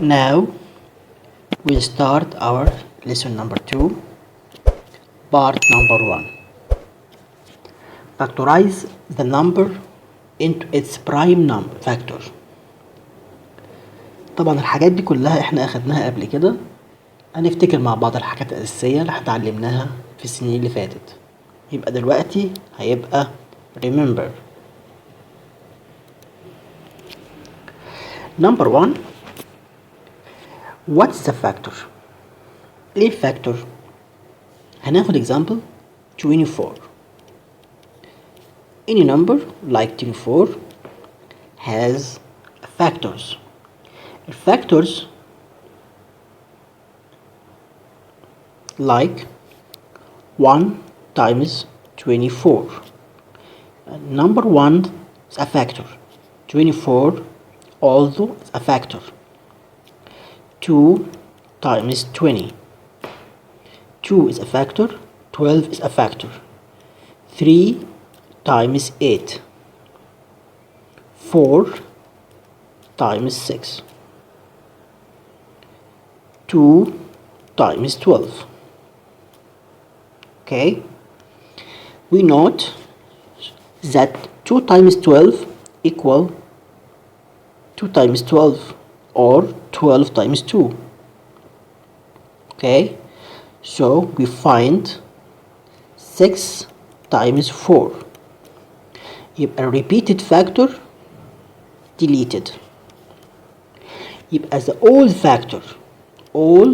Now we'll start our lesson number 2, part number 1. Factorize the number into its prime number factor. طبعا الحاجات دي كلها احنا اخدناها قبل كده. هنفتكر مع بعض الحاجات الأساسية اللي اتعلمناها في السنين اللي فاتت. يبقى دلوقتي هيبقى remember. Number 1. What's the factor? ايه الفاكتور؟ هناخد example 24. Any number like 24 has factors. Factors like 1 times 24. Number 1 is a factor. 24 also is a factor. 2 times 20. 2 is a factor. 12 is a factor. 3 times 8. 4 times 6. 2 times 12. Okay, we note that 2 times 12 equal 2 times 12 or 12 times 2. Okay, so we find 6 times 4. يبقى repeated factor deleted. يبقى the all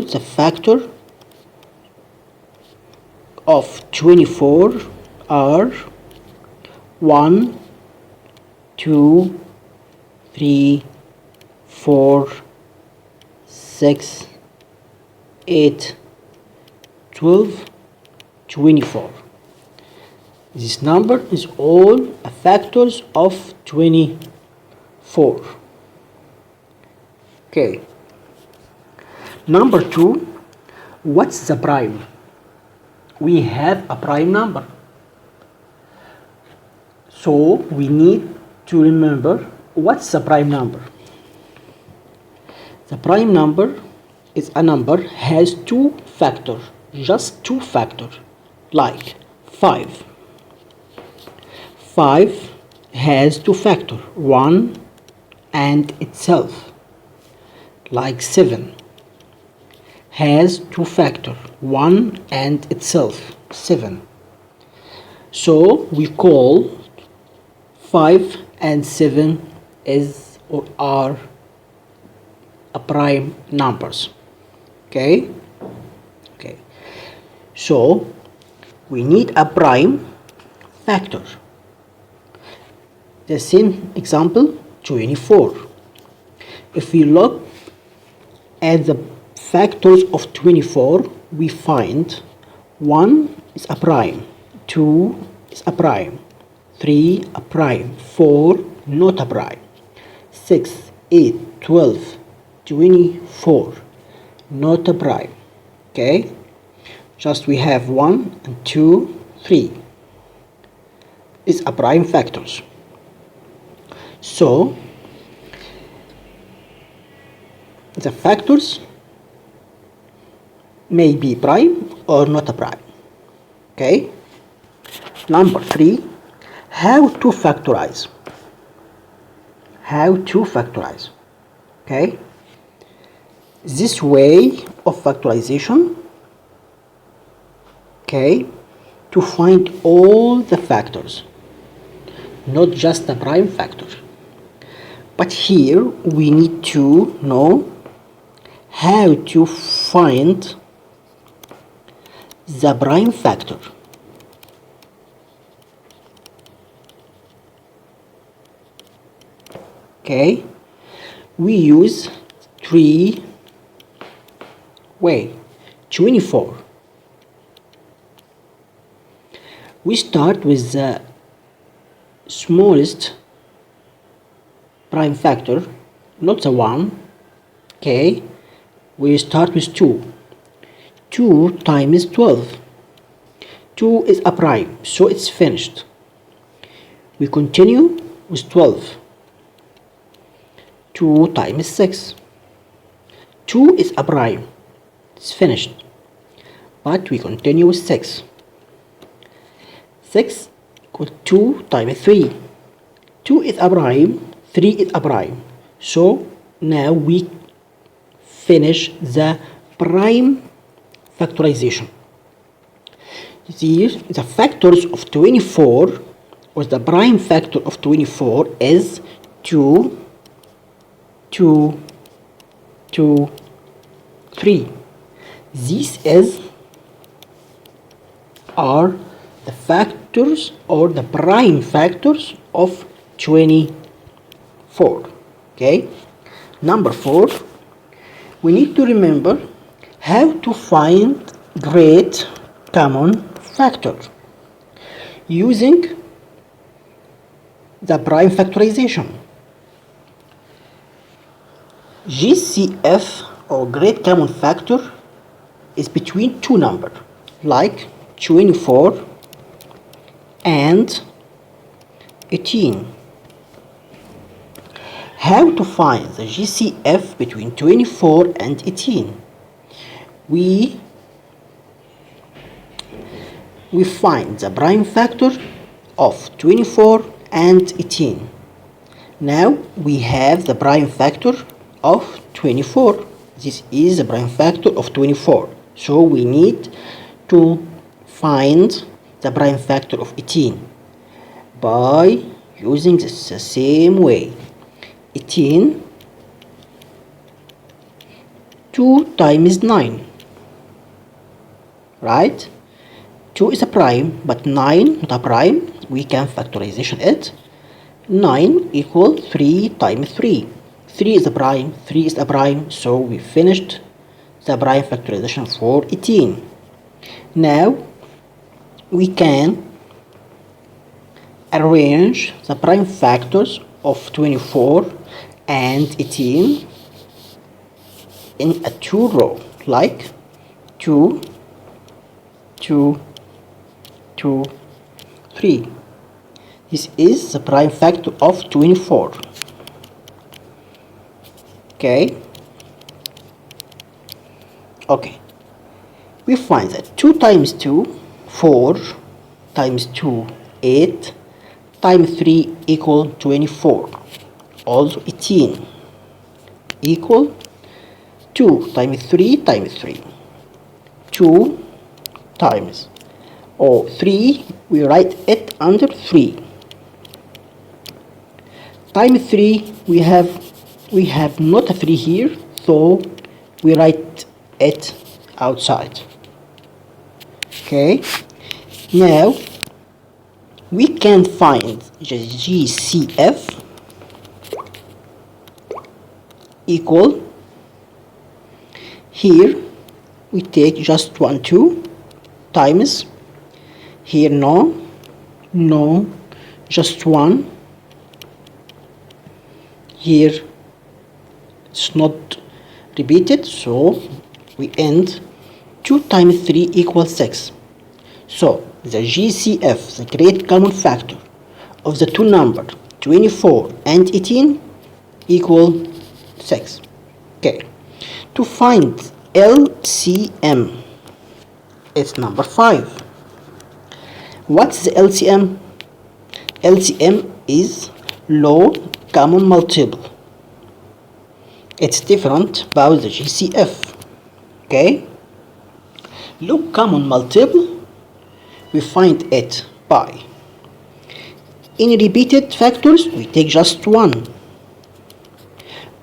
the factor of 24 are 1, 2, 3, 4, 6, 8, 12, 24. This number is all factors of 24. Okay. Number 2, what's the prime? We have a prime number. So we need to remember what's the prime number. The prime number is a number has two factors, just two factors, like 5. 5 has two factors, 1 and itself, like 7 has two factors, 1 and itself, 7. So we call 5 and 7 is or are a prime numbers. Okay, so we need a prime factor. The same example 24. If we look at the factors of 24, we find 1 is a prime, 2 is a prime, 3 a prime, 4 not a prime, 6, 8, 12, 24 not a prime. Okay, just we have 1 and 2, 3 is a prime factors. So the factors may be prime or not a prime. Okay. Number 3, how to factorize. Okay. This way of factorization, okay, to find all the factors, not just the prime factor. But here we need to know how to find the prime factor. Okay, we use 3 ways. 24. We start with the smallest prime factor, not the 1. Okay, we start with 2. 2 times 12. 2 is a prime, so it's finished. We continue with 12. 2 times 6. 2 is a prime. It's finished. But we continue with 6. 6 equal 2 times 3. 2 is a prime, 3 is a prime. So now we finish the prime factorization. The factors of 24, or the prime factor of 24 is 2, 2, 2, 3. These are the factors or the prime factors of 24. Okay. Number 4, we need to remember how to find great common factor using the prime factorization. GCF or great common factor is between two numbers like 24 and 18. How to find the GCF between 24 and 18? We find the prime factor of 24 and 18. Now we have the prime factor of 24. This is the prime factor of 24. So we need to find the prime factor of 18 by using the same way. 18, 2 times 9, right? 2 is a prime, but 9 not a prime. We can factorization it. 9 equal 3 times 3. 3 is a prime, 3 is a prime, so we finished the prime factorization for 18. Now we can arrange the prime factors of 24 and 18 in a two row, like 2, 2, 2, 3. This is the prime factor of 24. Okay. We find that 2 times 2, 4, times 2, 8, times 3 equal 24. Also 18 equal 2 times 3 times 3. 2 times, or 3, we write it under 3. Times 3, we have not a 3 here, so we write it outside. Okay. Now we can find the GCF equal, here we take just 1, 2 times, here no, just 1, here it's not repeated, so we end. 2 times 3 equals 6. So the GCF, the great common factor of the two numbers 24 and 18 equal 6. Okay. To find LCM, it's number 5. What's the LCM? LCM is low common multiple. It's different about the GCF. Okay. Low common multiple, we find it by, in repeated factors we take just 1,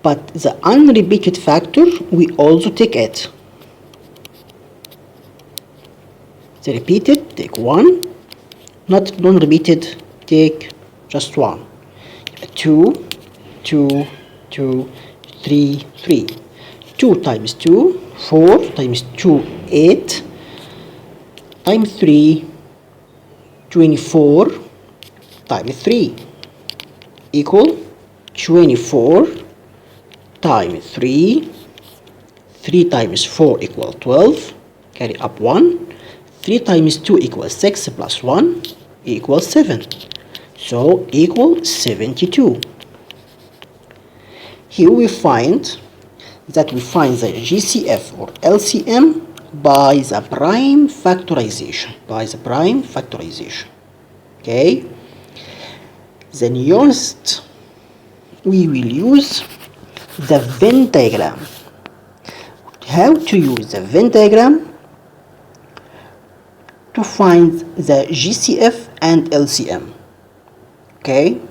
but the unrepeated factor we also take it. The repeated take 1, not non-repeated take just 1. 2, 2, 2, 3, 3. 2 times 2, 4 times 2, 8 times 3, 24 times 3 equal 24 times 3. 3 times 4 equal 12, carry up 1. 3 times 2 equals 6 plus 1 equals 7, so equal 72. Here we find that we find the GCF or LCM by the prime factorization. Okay. The newest, we will use the Venn diagram. How to use the Venn diagram to find the GCF and LCM. Okay,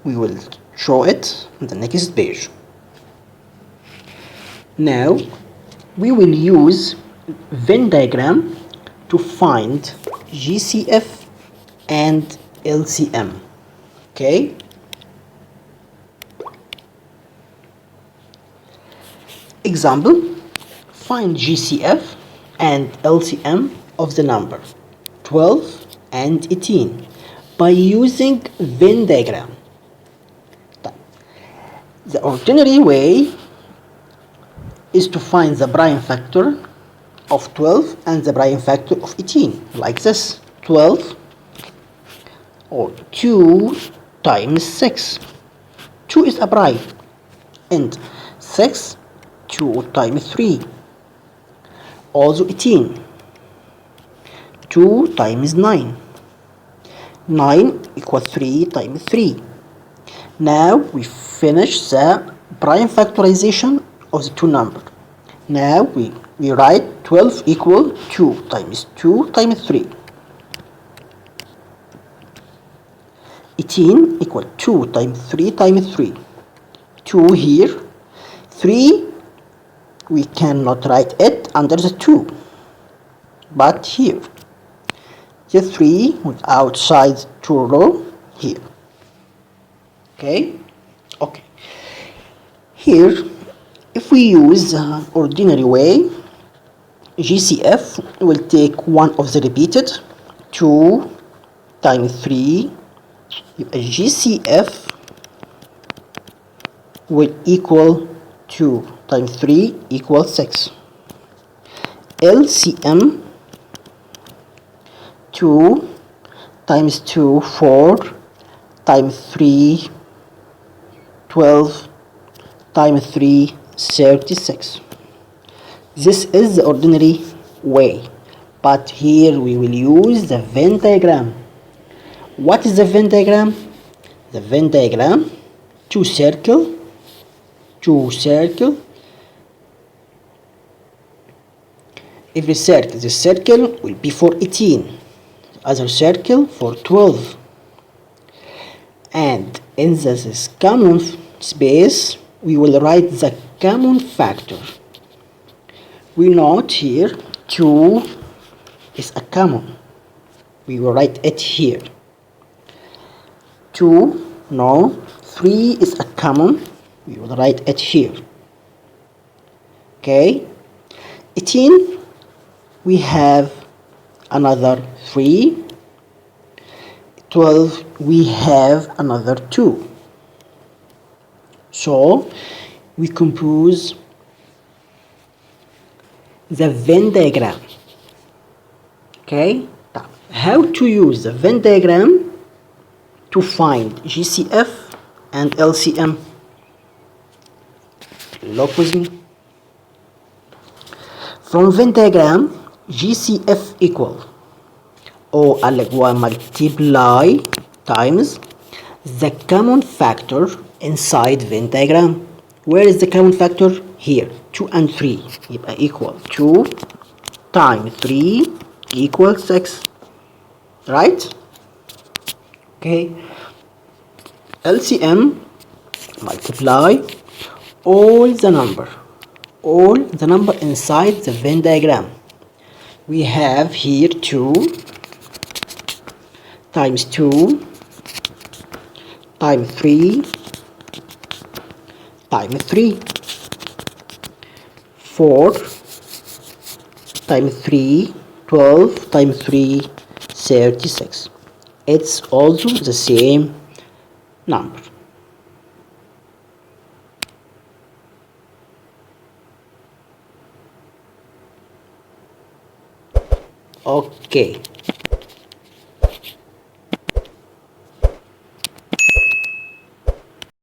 we will show it on the next page. Now we will use Venn diagram to find GCF and LCM. Okay, example, find GCF and LCM of the number 12 and 18 by using Venn diagram. The ordinary way is to find the prime factor of 12 and the prime factor of 18, like this. 12 or 2 times 6. 2 is a prime, and 6, 2 times 3. Also 18. 2 times 9. 9 equals 3 times 3. Now we finish the prime factorization of the two numbers. Now we write 12 equal 2 times 2 times 3. 18 equal 2 times 3 times 3. 2 here. 3, we cannot write it under the 2, but here. The 3 with outside 2 row here. Okay. Here, if we use the ordinary way, GCF will take one of the repeated, 2 times 3. GCF will equal 2 times 3 equals 6. LCM, 2 times 2, 4 times 3, 12 times 3, 36. This is the ordinary way, but here we will use the Venn diagram. What is the Venn diagram? The Venn diagram, two circle. Every circle, this circle will be for 18, other circle for 12, and in this common space we will write the common factor. We note here 2 is a common, we will write it here. 2, no. 3 is a common, we will write it here. Okay. 18, we have another 3. 12, we have another 2. So we compose the Venn diagram. Okay. How to use the Venn diagram to find GCF and LCM? Look with me. From Venn diagram, GCF equal multiply times the common factor inside Venn diagram. Where is the common factor? Here, 2 and 3. يبقى equal 2 times 3 equals 6. Right? Okay. LCM, multiply all the number inside the Venn diagram. We have here 2 times 2 times 3 times 3. 4 times 3, 12 times 3, 36. It's also the same number. Okay.